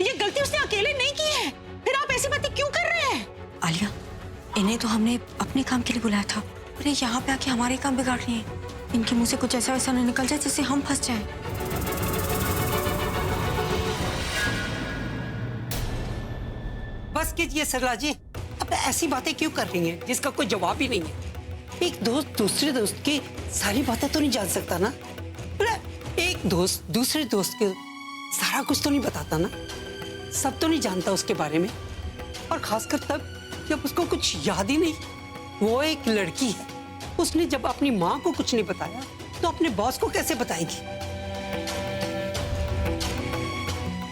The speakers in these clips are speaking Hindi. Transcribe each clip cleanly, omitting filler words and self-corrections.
ये गलती उसने अकेले नहीं की है। फिर आप ऐसी बातें क्यों कर रहे हैं? आलिया, इन्हें तो हमने अपने काम के लिए बुलाया था, अरे यहाँ पे आके हमारे काम बिगाड़ रही हैं। इनके मुंह से कुछ ऐसा वैसा न निकल जाए जिससे हम फंस जाएं। बस कीजिए सरला जी, अब ऐसी बातें क्यों कर रही हैं जिसका कोई जवाब ही नहीं है। एक दोस्त दूसरे दोस्त की सारी बातें तो नहीं जान सकता ना। एक दोस्त दूसरे दोस्त के सारा कुछ तो नहीं बताता ना, सब तो नहीं जानता उसके बारे में। और खासकर तब जब उसको कुछ याद ही नहीं। वो एक लड़की है, उसने जब अपनी माँ को कुछ नहीं बताया तो अपने बॉस को कैसे बताएगी।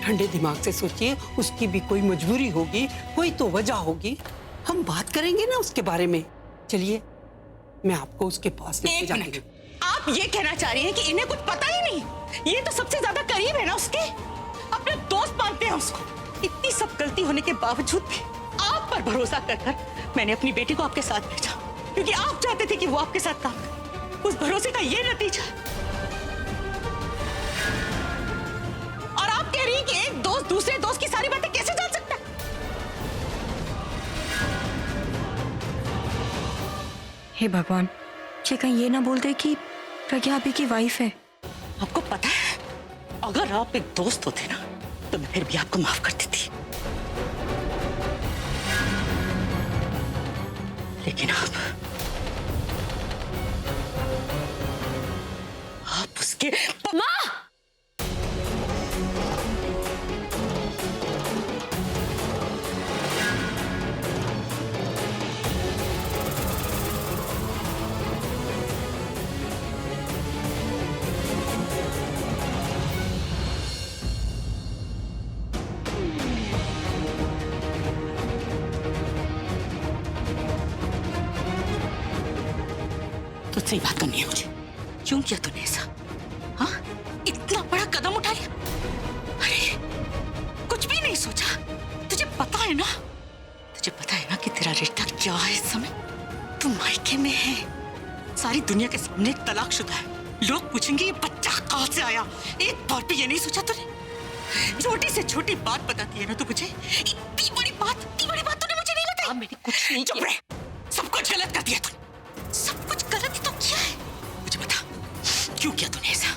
ठंडे दिमाग से सोचिए, उसकी भी कोई मजबूरी होगी, कोई तो वजह होगी। हम बात करेंगे ना उसके बारे में। चलिए मैं आपको उसके पास लेके जाती हूँ। आप ये कहना चाह रही हैं कि इन्हें कुछ पता ही नहीं? ये तो सबसे ज्यादा करीब है ना उसके, अपने दोस्त मानते हैं उसको। इतनी सब गलती होने के बावजूद भी आप पर भरोसा कर मैंने अपनी बेटी को आपके साथ भेजा, क्योंकि आप चाहते थे कि वो आपके साथ काम करे। उस भरोसे का ये नतीजा। और आप कह रही हैं कि एक दोस्त दूसरे दोस्त की सारी बातें कैसे जान सकता है? हे भगवान, ये कहीं ये ना बोल दे कि प्रज्ञा अभी की वाइफ है। आपको पता है, अगर आप एक दोस्त होते ना तो मैं फिर भी आपको माफ कर देती, लेकिन आप उसके माँ। तुझसे ही बात करनी है मुझे। क्यों किया तूने ऐसा? हाँ, इतना बड़ा कदम उठा लिया। अरे कुछ भी नहीं सोचा। तुझे पता है ना, तुझे पता है ना कि तेरा रिश्ता क्या है इस समय? तू मायके में है, सारी दुनिया के सामने तलाकशुदा है। लोग पूछेंगे ये बच्चा कहाँ से आया। एक बार भी ये नहीं सोचा तूने? छोटी से छोटी बात बताती है ना तू मुझे। इतनी बड़ी बात तूने मुझे नहीं बताई। मैंने कुछ नहीं किया। सब कुछ गलत कर दिया तूने। सब कुछ गलत ही तो किया है। मुझे बता, क्यों किया तूने ऐसा?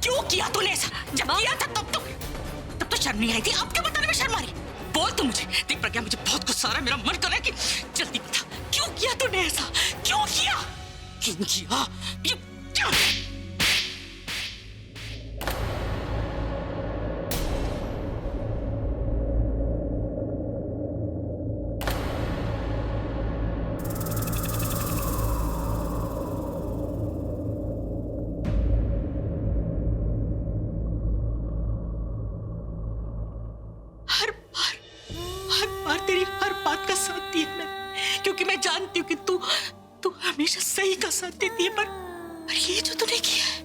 क्यों किया तूने ऐसा? जब किया था तब तो शर्म नहीं आई थी। अब क्यों बताने में शर्म आ रही? बोल तू मुझे। देख प्रज्ञा, मुझे बहुत गुस्सा आ रहा है। मेरा मन कर रहा है कि जल्दी बता, क्यों किया तूने ऐसा? क्यों किया? क्यों किया? तेरी हर बात का साथ दिया मैंने, क्योंकि मैं जानती हूँ कि तू हमेशा सही का साथ देती है। पर ये जो तूने किया है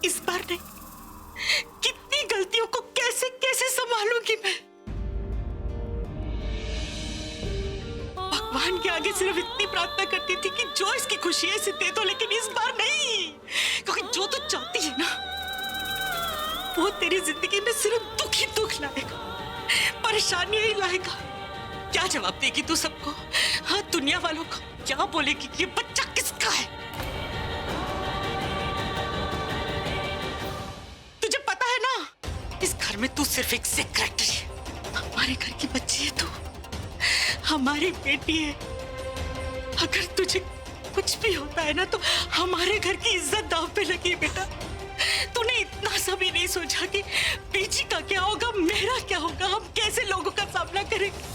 इस बार नहीं। कितनी गलतियों को कैसे कैसे संभालूंगी मैं? भगवान के आगे सिर्फ इतनी प्रार्थना करती थी कि जो इसकी खुशी है इसे दे दो, लेकिन इस बार नहीं। क्योंकि जो तू चाहती है ना, वो तेरी जिंदगी में सिर्फ दुख ही दुख लाएगा, परेशानी ही लाएगा। क्या जवाब देगी तू सबको? हाँ, दुनिया वालों को क्या बोलेगी कि ये बच्चा किसका है? तुझे पता है ना, इस घर में तू सिर्फ एक सेक्रेटरी है। हमारे घर की बच्ची है तू, हमारी बेटी है। अगर तुझे कुछ भी होता है ना तो हमारे घर की इज्जत दांव पे लगी बेटा। तूने इतना सा भी नहीं सोचा कि पीछे का क्या होगा, मेरा क्या होगा, हम कैसे लोगों का सामना करेंगे?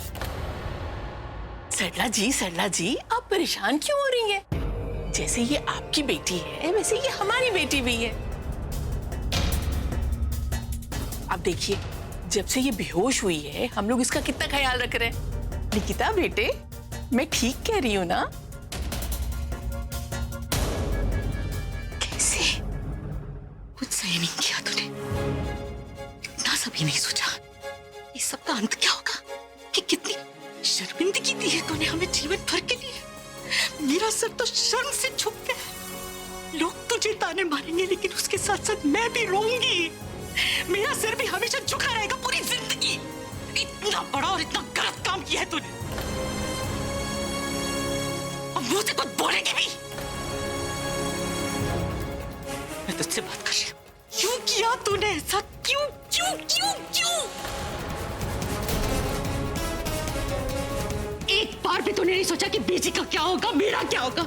सरला जी, आप परेशान क्यों हो रही हैं? जैसे ये आपकी बेटी है वैसे ये हमारी बेटी भी है। अब देखिए, जब से ये बेहोश हुई है हम लोग इसका कितना ख्याल रख रहे हैं। निकिता बेटे, मैं ठीक कह रही हूँ ना? कैसे? कुछ सही नहीं किया तूने, इतना सा भी नहीं सोचा इस सब का अंत क्या होगा, कि कितनी शर्मिंदगी दी है तूने हमें जीवन भर के लिए। मेरा सर तो शर्म से झुक गया। लोग तुझे ताने मारेंगे, लेकिन उसके साथ साथ मैं भी रोऊंगी। मेरा सर भी हमेशा झुका रहेगा पूरी जिंदगी। इतना बड़ा और इतना गलत काम किया है तूने, अब मुंह से कुछ बोलेगी भी? मैं तुझसे बात कर रही हूँ, क्यों किया तूने ऐसा? क्यों क्यों क्यों क्यों? एक बार भी तूने नहीं सोचा कि बेटी का क्या होगा, मेरा क्या होगा?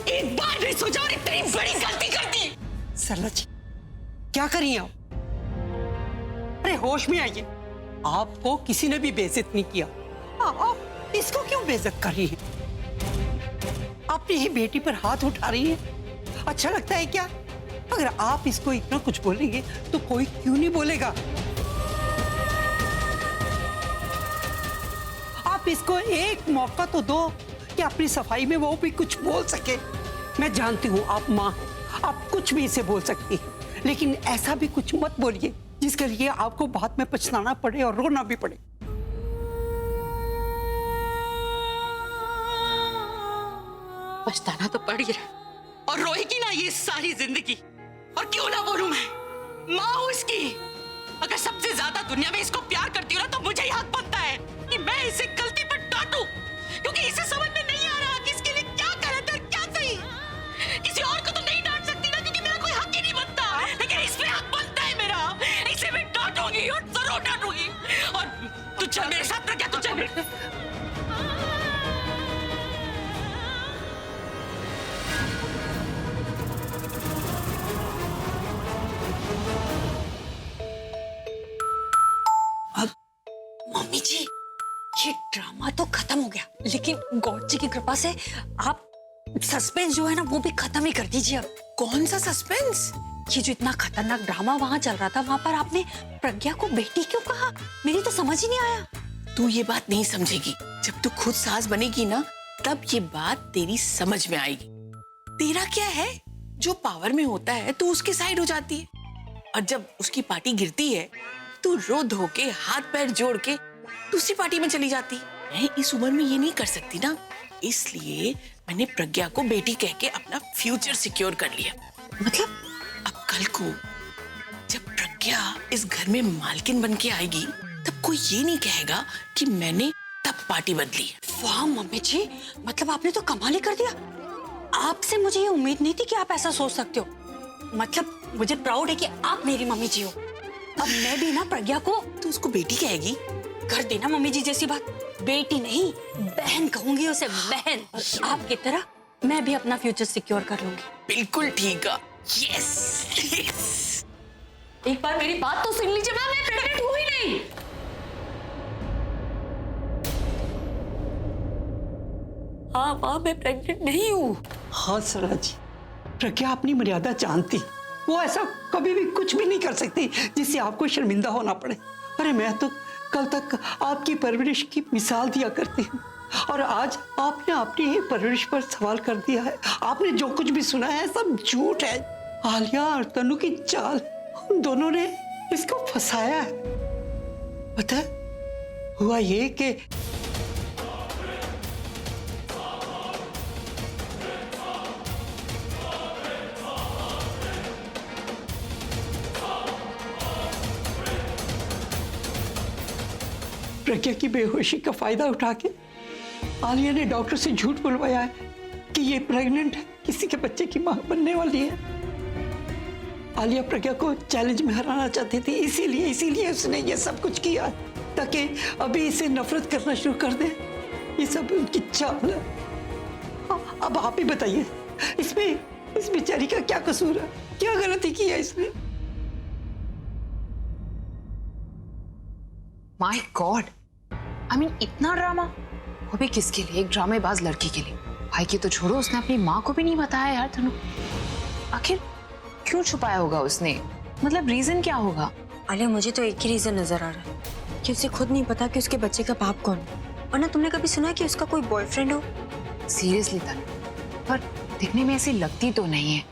एक बार नहीं सोचा और इतनी बड़ी गलती कर दी। सरला जी, क्या करिए आप? अरे होश में आइए, आपको किसी ने भी बेइज्जत नहीं किया, आप इसको क्यों बेइज्जत कर रही हैं? अपनी ही बेटी पर हाथ उठा रही हैं। अच्छा लगता है क्या? अगर आप इसको इतना कुछ बोलेंगे तो कोई क्यों नहीं बोलेगा? आप इसको एक मौका तो दो कि अपनी सफाई में वो भी कुछ बोल सके। मैं जानती हूँ आप माँ हैं, आप कुछ भी इसे बोल सकती हैं, लेकिन ऐसा भी कुछ मत बोलिए जिसके लिए आपको बाद में पछताना पड़े और रोना भी पड़े। पछताना तो पड़ ही रहा और रोएगी ना ये सारी जिंदगी। और क्यों ना बोलूं, मैं माँ हूं इसकी। अगर सबसे ज्यादा दुनिया में इसको प्यार करती हूँ ना, तो मुझे ही हक बनता है कि मैं इसे गलती पर डांटूं, क्योंकि इसे समझ में नहीं आ रहा कि इसके लिए क्या गलत है क्या सही। किसी और को तो नहीं डांट सकती ना, क्योंकि मेरा कोई हक ही नहीं बनता, लेकिन इसमें हक बनता है मेरा। इसे मैं डांटूंगी और जरूर डांटूंगी। और तू चल मेरे साथ, क्या तू चल मेरे। मम्मी जी, ये ड्रामा तो खत्म हो गया, लेकिन गॉड जी की कृपा से आप सस्पेंस जो है ना वो भी खत्म ही कर दीजिए अब। कौन सा सस्पेंस? ये जो इतना खतरनाक ड्रामा वहां चल रहा था, वहां पर आपने प्रज्ञा को बेटी क्यों कहा? मेरी तो समझ ही नहीं आया। तू ये बात नहीं समझेगी। जब तू खुद सास बनेगी ना, तब ये बात तेरी समझ में आएगी। तेरा क्या है, जो पावर में होता है तू उसके साइड हो जाती है, और जब उसकी पार्टी गिरती है तू रो धो के हाथ पैर जोड़ के दूसरी पार्टी में चली जाती। मैं इस उम्र में ये नहीं कर सकती ना, इसलिए मैंने प्रज्ञा को बेटी कह के अपना फ्यूचर सिक्योर कर लिया। मतलब? अब कल को जब प्रज्ञा इस घर में मालकिन बन के आएगी, तब कोई ये नहीं कहेगा कि मैंने तब पार्टी बदली है। वाह मम्मी जी, मतलब आपने तो कमाल ही कर दिया। आपसे मुझे ये उम्मीद नहीं थी कि आप ऐसा सोच सकते हो। मतलब मुझे प्राउड है कि आप मेरी मम्मी जी हो। अब मैं भी ना प्रज्ञा को तो उसको बेटी कहेगी? कर देना मम्मी जी जैसी बात। बेटी नहीं, बहन कहूंगी उसे, बहन। और आपकी तरह मैं भी अपना फ्यूचर सिक्योर कर लूंगी। बिल्कुल ठीक है। यस। एक बार मेरी बात तो सुन लीजिए, मैं प्रेग्नेंट हूं ही नहीं। हाँ माँ, मैं प्रेग्नेंट नहीं हूँ। हाँ सरला जी, प्रज्ञा अपनी मर्यादा जानती, वो ऐसा कभी भी कुछ भी नहीं कर सकती जिससे आपको शर्मिंदा होना पड़े। अरे मैं तो कल तक आपकी परवरिश की मिसाल दिया करती हूँ, और आज आपने अपनी ही परवरिश पर सवाल कर दिया है। आपने जो कुछ भी सुना है सब झूठ है। आलिया और तनु की चाल, उन दोनों ने इसको फंसाया है। पता है हुआ ये कि प्रज्ञा की बेहोशी का फायदा उठा के आलिया ने डॉक्टर से झूठ बुलवाया है कि ये प्रेग्नेंट है, किसी के बच्चे की मां बनने वाली है। आलिया प्रज्ञा को चैलेंज में हराना चाहती थी, इसीलिए उसने ये सब कुछ किया ताकि अभी इसे नफरत करना शुरू कर दे। ये सब उनकी चाल है। अब आप ही बताइए, इसमें इस बेचारी का क्या कसूर है? क्या गलती की है इसने? माय गॉड, आई मीन इतना ड्रामा, वो भी किसके लिए? एक ड्रामेबाज लड़की के लिए। भाई की तो छोड़ो, उसने अपनी माँ को भी नहीं बताया यार तनु। आखिर क्यों छुपाया होगा उसने? मतलब रीजन क्या होगा? आलिया, मुझे तो एक ही रीजन नजर आ रहा है कि उसे खुद नहीं पता कि उसके बच्चे का बाप कौन है। और ना तुमने कभी सुना कि उसका कोई बॉयफ्रेंड हो? सीरियसली तनु, पर दिखने में ऐसी लगती तो नहीं है,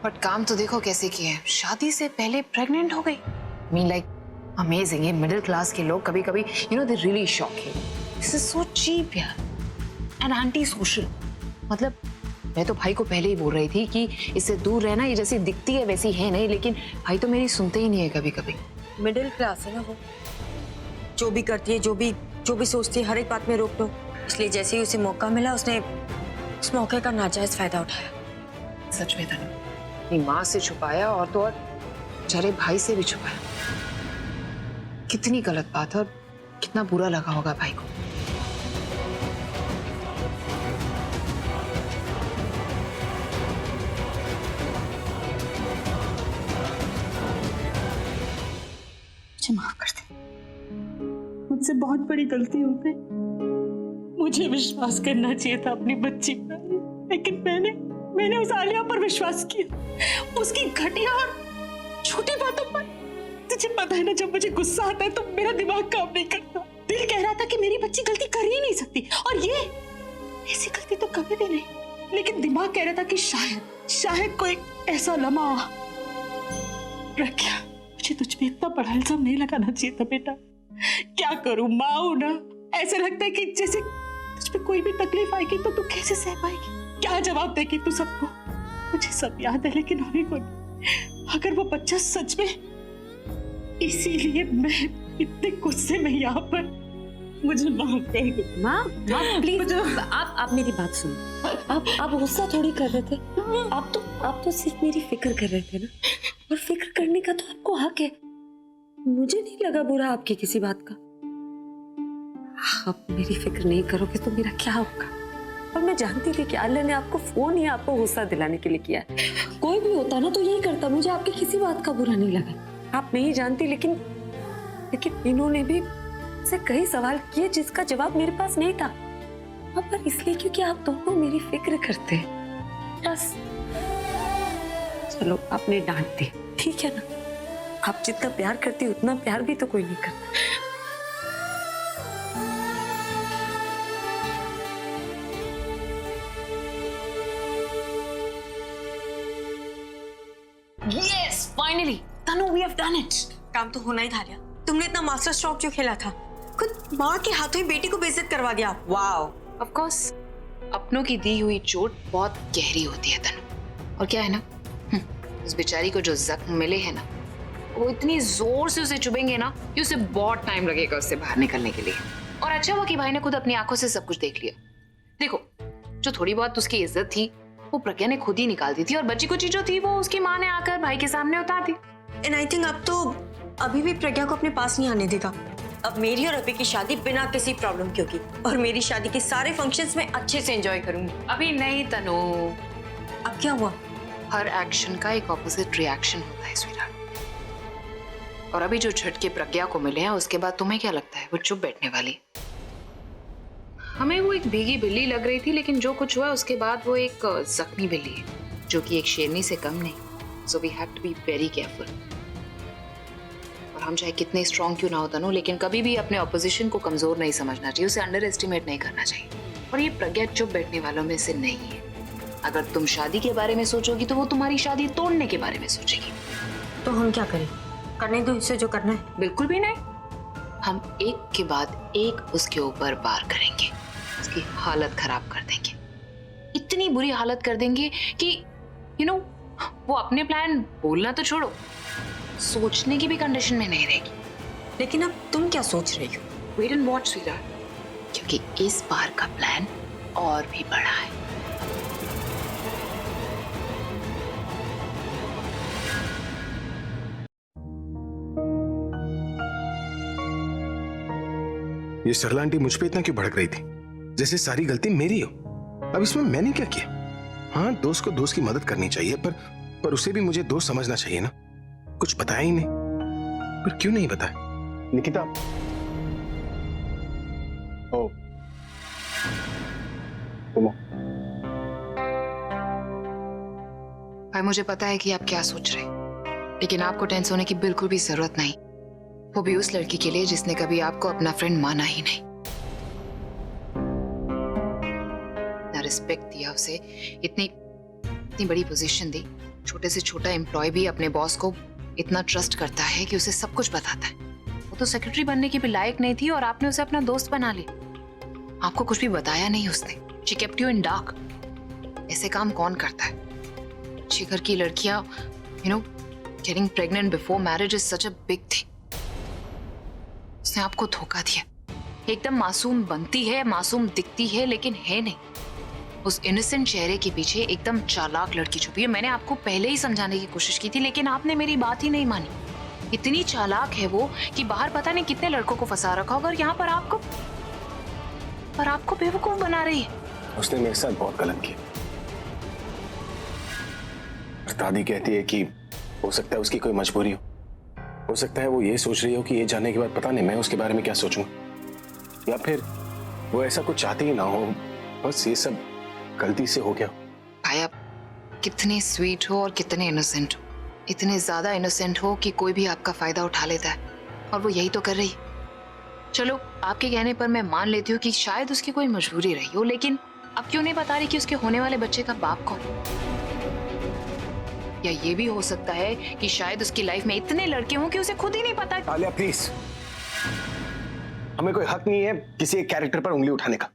बट काम तो देखो कैसे किया है। शादी से पहले प्रेग्नेंट हो गई। Mean like amazing. ये मिडिल क्लास के लोग कभी कभी you know they really shocking. This is so cheap यार एंड एंटी सोशल। मतलब मैं तो भाई को पहले ही बोल रही थी कि इससे दूर रहना, ये जैसी दिखती है वैसी है नहीं, लेकिन भाई तो मेरी सुनते ही नहीं है कभी कभी। मिडिल क्लास है ना वो, जो भी करती है, जो भी जो भी सोचती है हर एक बात में रोक लो, इसलिए जैसे ही उसे मौका मिला उसने उस मौके का नाजायज फायदा उठाया। सच में तनु, अपनी माँ से छुपाया और तो और बेचारे भाई से भी छुपाया। कितनी गलत बात है और कितना बुरा लगा होगा भाई को। मुझे माफ कर दे, मुझसे बहुत बड़ी गलती हो गई। मुझे विश्वास करना चाहिए था अपनी बच्ची पर, लेकिन मैंने उस आलिया पर विश्वास किया, उसकी घटिया और छोटी बातों पर। तुझे पता है ना, जब मुझे गुस्सा आता है तो मेरा दिमाग काम नहीं करता। दिल कह रहा था कि मेरी बच्ची गलती कर ही नहीं सकती, और ये ऐसी गलती तो कभी भी नहीं, लेकिन दिमाग कह रहा था कि शायद कोई ऐसा लम्हा। प्रज्ञा, मुझे तुझ पे इतना बड़ा इल्जाम नहीं लगाना चाहिए था बेटा। क्या करूं, माँ हूं ना, ऐसे लगता है कि जैसे तुझ पे कोई भी तकलीफ आएगी तो तू कैसे सह पाएगी, क्या जवाब देगी तू सबको। मुझे सब याद है, लेकिन अभी को अगर वो बच्चा सच में, इसीलिए मैं इतने गुस्से में यहाँ पर, मुझे माफ कर दो। माँ प्लीज, आप मेरी बात सुनो। आप गुस्सा थोड़ी कर रहे थे, आप तो सिर्फ मेरी फिक्र कर रहे थे ना, और फिक्र करने का तो आपको हक है। मुझे नहीं लगा बुरा आपकी किसी बात का। आप मेरी फिक्र नहीं करोगे तो मेरा क्या होगा। और मैं जानती थी कि अल्लाह ने आपको फोन ही आपको गुस्सा दिलाने के लिए किया है। कोई भी होता ना तो यही करता, मुझे आपकी किसी बात का बुरा नहीं लगा। आप नहीं जानती, लेकिन इन्होंने भी से कई सवाल किए जिसका जवाब मेरे पास नहीं था, पर इसलिए क्योंकि आप दोनों मेरी फिक्र करते हैं बस। चलो आपने डांट दी, ठीक है ना। आप जितना प्यार करती उतना प्यार भी तो कोई नहीं करता। Yes, finally, Tanu, we have done it. काम तो होना ही था लिया। तुमने इतना मास्टर स्ट्रोक क्यों खेला था? खुद माँ के हाथों ही बेटी को बेइज्जत करवा दिया। वाओ। Of course, अपनों की दी हुई चोट बहुत गहरी होती है तनु। और क्या है ना, उस बेचारी को जो जख्म मिले हैं ना, वो इतनी जोर से उसे चुभेंगे ना कि उसे बहुत टाइम लगेगा उससे बाहर निकलने के लिए। और अच्छा हुआ कि भाई ने खुद अपनी आंखों से सब कुछ देख लिया। देखो, जो थोड़ी बहुत उसकी इज्जत थी वो प्रज्ञा ने खुद ही निकाल दी थी, और बची कुची जो थी वो उसकी माँ ने आकर भाई के सामने उतार दी। एंड आई थिंक अब तो अभी भी प्रज्ञा को अपने पास नहीं आने देगा। अब मेरी और अभी की शादी बिना किसी प्रॉब्लम की होगी, और मेरी शादी के सारे फंक्शंस में अच्छे से एंजॉय करूंगी। अभी नहीं तनु, अब क्या हुआ? हर एक्शन का एक ऑपोजिट रिएक्शन होता है स्वीटहार्ट। और अभी जो झटके प्रज्ञा को मिले हैं उसके बाद तुम्हें क्या लगता है वो चुप बैठने वाली? हमें वो एक भीगी बिल्ली लग रही थी, लेकिन जो कुछ हुआ उसके बाद वो एक जख्मी बिल्ली है, जो कि एक शेरनी से कम नहीं। So we have to be very careful. और हम चाहे कितने स्ट्रॉन्ग क्यों ना होता नो, लेकिन कभी भी अपने ऑपोजिशन को कमजोर नहीं समझना चाहिए, उसे अंडर एस्टिमेट नहीं करना चाहिए। और ये प्रज्ञा चुप बैठने वालों में से नहीं है। अगर तुम शादी के बारे में सोचोगी तो वो तुम्हारी शादी तोड़ने के बारे में सोचेगी। तो हम क्या करें? करने दो इससे जो करना है। बिल्कुल भी नहीं, हम एक के बाद एक उसके ऊपर वार करेंगे, उसकी हालत खराब कर देंगे, इतनी बुरी हालत कर देंगे कि वो अपने प्लान बोलना तो छोड़ो, सोचने की भी कंडीशन में नहीं रहेगी। लेकिन अब तुम क्या सोच रही हो? वेट एंड वॉच स्वीटहार्ट, क्योंकि इस बार का प्लान और भी बड़ा है। ये सरला आंटी मुझ पे इतना क्यों भड़क रही थी, जैसे सारी गलती मेरी हो। अब इसमें मैंने क्या किया? हाँ, दोस्त को दोस्त की मदद करनी चाहिए, पर उसे भी मुझे दोस्त समझना चाहिए ना। कुछ बताया ही नहीं, पर क्यों नहीं बताया? निकिता, ओ भाई, मुझे पता है कि आप क्या सोच रहे हैं, लेकिन आपको टेंस होने की बिल्कुल भी जरूरत नहीं, वो भी उस लड़की के लिए जिसने कभी आपको अपना फ्रेंड माना ही नहीं, ना रिस्पेक्ट दिया उसे, इतनी बड़ी पोजीशन दी। छोटे से छोटा एम्प्लॉय भी अपने बॉस को इतना ट्रस्ट करता है कि उसे सब कुछ बताता है। वो तो सेक्रेटरी बनने की भी लायक नहीं थी और आपने उसे अपना दोस्त बना लिया। आपको कुछ भी बताया नहीं उसने। She kept you in dark. ऐसे काम कौन करता है? अच्छे घर की लड़कियां, getting pregnant before marriage is such a big thing. उसने आपको धोखा दिया, एकदम मासूम बनती है, मासूम दिखती है, लेकिन है नहीं। उस इनोसेंट चेहरे के पीछे एकदम चालाक लड़की छुपी है। मैंने आपको पहले ही समझाने की कोशिश की थी, लेकिन आपने मेरी बात ही नहीं मानी। इतनी चालाक है वो कि बाहर पता नहीं कितने लड़कों को फंसा रखा होगा और यहाँ पर आपको बेवकूफ बना रही है। उसने मेरे साथ बहुत गलत किया। दादी कहती है कि हो सकता है उसकी कोई मजबूरी हो सकता है वो ये सोच रही हो कि ये जानने के बाद पता नहीं मैं उसके बारे में क्या सोचूंगा, या फिर वो ऐसा कुछ चाहती ही ना हो, बस ये सब गलती से हो गया। भाई आप कितने स्वीट हो और कितने इनोसेंट हो, इतने ज्यादा इनोसेंट हो कि कोई भी आपका फायदा उठा लेता है, और वो यही तो कर रही है। चलो आपके कहने पर मैं मान लेती हूँ कि शायद उसकी कोई मजबूरी रही हो, लेकिन अब क्यों नहीं बता रही कि उसके होने वाले बच्चे का बाप कौन है? या ये भी हो सकता है कि शायद उसकी लाइफ में इतने लड़के हों कि उसे खुद ही नहीं पता। आलिया प्लीज, हमें कोई हक नहीं है किसी एक कैरेक्टर पर उंगली उठाने का।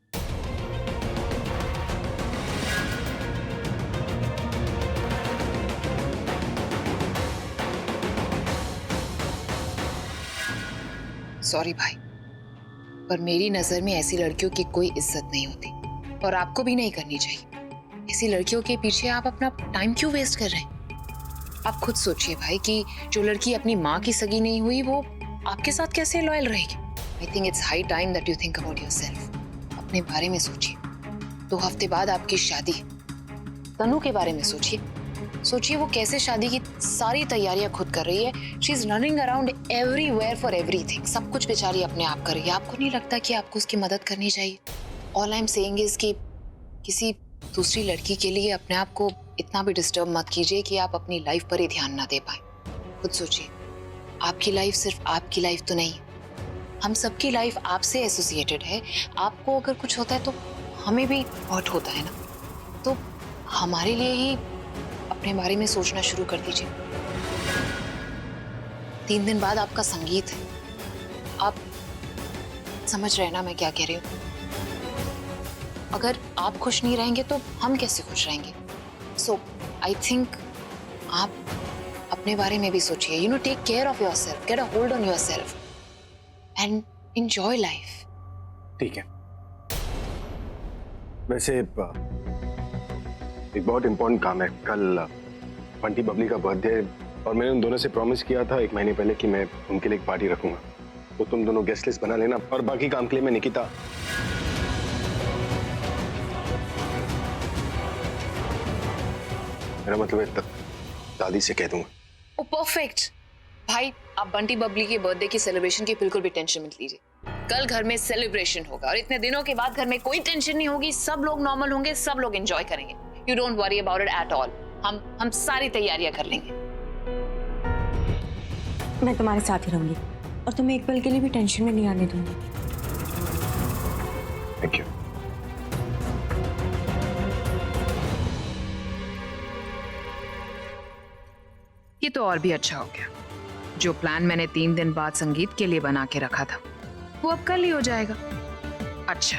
सॉरी भाई, पर मेरी नजर में ऐसी लड़कियों की कोई इज्जत नहीं होती, और आपको भी नहीं करनी चाहिए। ऐसी लड़कियों के पीछे आप अपना टाइम क्यों वेस्ट कर रहे हैं? आप खुद सोचिए भाई कि जो लड़की अपनी माँ की सगी नहीं हुई वो आपके साथ कैसे लॉयल रहेगी। I think it's high time that you think about yourself. अपने बारे में सोचिए। 2 हफ्ते बाद आपकी शादी, तनु के बारे में सोचिए वो कैसे शादी की सारी तैयारियां खुद कर रही है। She is running around everywhere for everything. सब कुछ बेचारी अपने आप कर रही है। आपको नहीं लगता कि आपको उसकी मदद करनी चाहिए? All I am saying is कि किसी दूसरी लड़की के लिए अपने आप को इतना भी डिस्टर्ब मत कीजिए कि आप अपनी लाइफ पर ही ध्यान ना दे पाए। खुद सोचिए, आपकी लाइफ सिर्फ आपकी लाइफ तो नहीं, हम सबकी लाइफ आपसे एसोसिएटेड है। आपको अगर कुछ होता है तो हमें भी हर्ट होता है ना, तो हमारे लिए ही अपने बारे में सोचना शुरू कर दीजिए। 3 दिन बाद आपका संगीत है। आप समझ रहे हैं ना मैं क्या कह रही हूँ? अगर आप खुश नहीं रहेंगे तो हम कैसे खुश रहेंगे? सो आई थिंक आप अपने बारे में भी सोचिए। You know, take care of yourself, get a hold on yourself and enjoy life. ठीक है। वैसे एक बहुत इंपॉर्टेंट काम है। कल बंटी बबली का बर्थडे, और मैंने उन दोनों से प्रॉमिस किया था 1 महीने पहले कि मैं उनके लिए एक पार्टी रखूंगा। तो तुम दोनों गेस्ट लिस्ट बना लेना, और बाकी काम के लिए मैं निकिता। मेरा मतलब है दादी से कह दूंगा। ओ परफेक्ट। भाई आप बंटी बबली के बर्थडे की सेलिब्रेशन की बिल्कुल भी टेंशन मत लीजिए। कल घर में सेलिब्रेशन होगा और इतने दिनों के बाद घर में कोई टेंशन नहीं होगी। सब लोग नॉर्मल होंगे, सब लोग एंजॉय करेंगे। You don't worry about it at all. हम सारी तैयारियां कर लेंगे। मैं तुम्हारे साथ ही रहूंगी और तुम्हें एक पल के लिए भी टेंशन में नहीं आने दूंगी। Thank you. ये तो और भी अच्छा हो गया। जो प्लान मैंने 3 दिन बाद संगीत के लिए बना के रखा था वो अब कल ही हो जाएगा। अच्छा,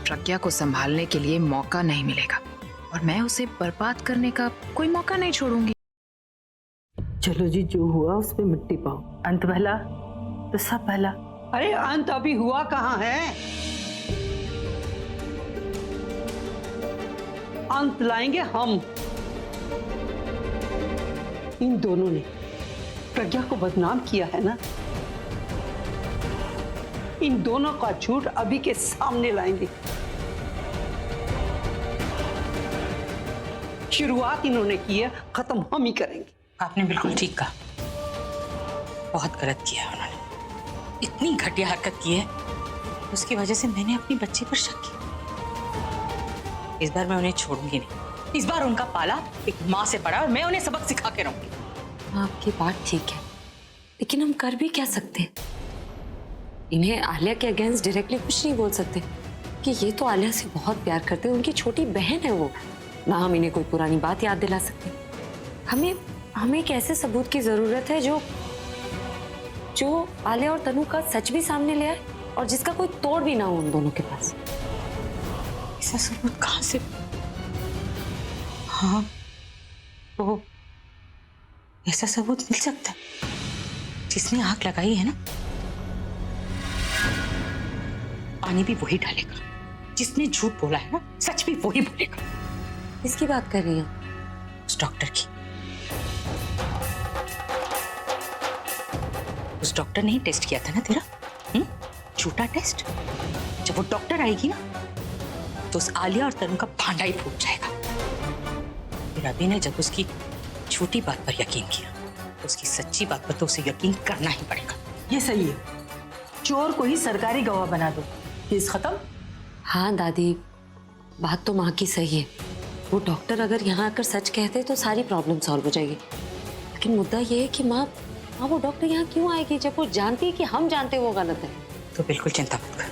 प्रज्ञा को संभालने के लिए मौका नहीं मिलेगा और मैं उसे बर्बाद करने का कोई मौका नहीं छोड़ूंगी। चलो जी, जो हुआ उस पे मिट्टी पाओ। अंत भला तो सब भला। अरे अंत अभी हुआ कहाँ है? अंत लाएंगे हम। इन दोनों ने प्रज्ञा को बदनाम किया है ना, इन दोनों का झूठ अभी के सामने लाएंगे। शुरुआत इन्होंने की है, खत्म हम ही करेंगे। आपने बिल्कुल ठीक कहा। बहुत गलत किया उन्होंने। इतनी घटिया हरकत की है, उसकी वजह से मैंने अपनी बच्ची पर शक किया। इस बार मैं उन्हें छोड़ूंगी नहीं। इस बार उनका पाला एक माँ से पड़ा और मैं उन्हें सबक सिखा के रहूंगी। आपकी बात ठीक है, लेकिन हम कर भी क्या सकते हैं? इन्हें आलिया के अगेंस्ट डायरेक्टली कुछ नहीं बोल सकते कि ये तो आलिया से बहुत प्यार करते हैं, उनकी छोटी बहन है वो। ना हम इन्हें कोई पुरानी बात याद दिला सकते। हमें एक ऐसे सबूत की जरूरत है जो आलिया और तनु का सच भी सामने ले आए और जिसका कोई तोड़ भी ना हो उन दोनों के पास। ऐसा सबूत कहाँ से? हाँ, वो ऐसा सबूत मिल सकता है जिसने आग लगाई है ना, पानी भी वही डालेगा। जिसने झूठ बोला है ना, सच भी वही बोलेगा। किसकी बात कर रही हो? उस डॉक्टर की। उस डॉक्टर ने ही टेस्ट किया था ना तेरा, झूठा टेस्ट। जब वो डॉक्टर आएगी ना, तो उस आलिया और तरुण का भांडा ही फूट जाएगा। फिर अभी ने जब उसकी झूठी बात पर यकीन किया, तो उसकी सच्ची बात पर तो उसे यकीन करना ही पड़ेगा। ये सही है, चोर को ही सरकारी गवाह बना दो, केस खत्म। हाँ दादी, बात तो माँ की सही है। वो डॉक्टर अगर यहाँ आकर सच कहते तो सारी प्रॉब्लम सॉल्व हो जाएगी। लेकिन मुद्दा ये है कि माँ वो डॉक्टर यहाँ क्यों आएगी जब वो जानती है कि हम जानते हैं वो गलत है। तो बिल्कुल चिंता मत कर।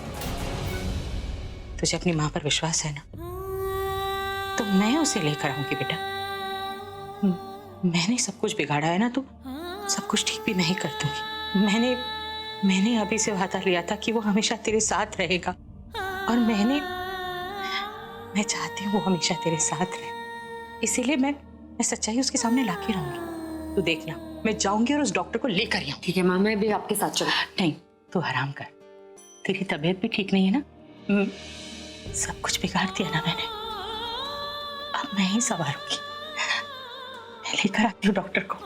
तुझे अपनी माँ पर विश्वास है ना, तो मैं उसे लेकर आऊंगी बेटा। मैंने सब कुछ बिगाड़ा है ना, तो सब कुछ ठीक भी मैं ही कर दूंगी। मैंने अभी से वादा लिया था कि वो हमेशा तेरे साथ रहेगा, और मैं चाहती हूँ वो हमेशा तेरे साथ रहे। इसीलिए मैं सच्चाई उसके सामने लाके रहूंगी। तू देखना, मैं जाऊंगी और उस डॉक्टर को लेकर ही आऊंगी। ठीक है माँ, मैं भी आपके साथ चलूं। नहीं, तू आराम कर। तेरी तबीयत भी ठीक नहीं है ना। सब कुछ बिगाड़ दिया ना मैंने। अब मैं ही संभालूंगी। मैं लेकर आती हूँ डॉक्टर को।